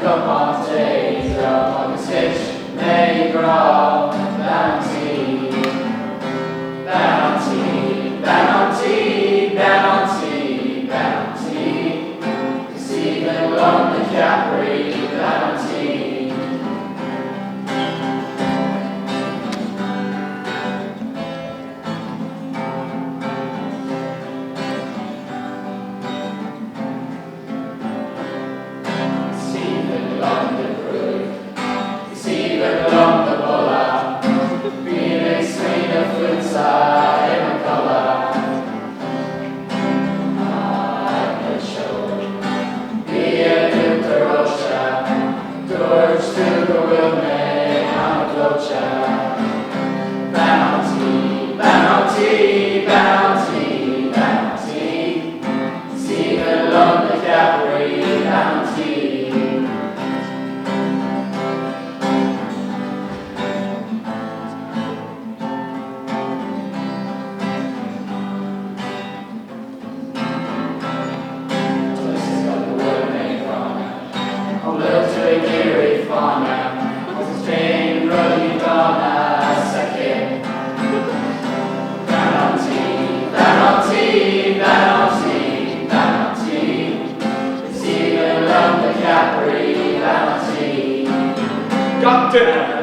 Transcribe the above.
come on days of stitch may grow. Bounty, bounty, bounty, bounty, bounty. Stephen London Capri, bounty. Bounty, bounty, bounty, bounty. Stephen London Capri, bounty. Places got the word made from it. A little to a geary farmer. Was a train running down a second. Bounty, bounty, bounty, bounty. Stephen London Capri, bounty. Got dinner!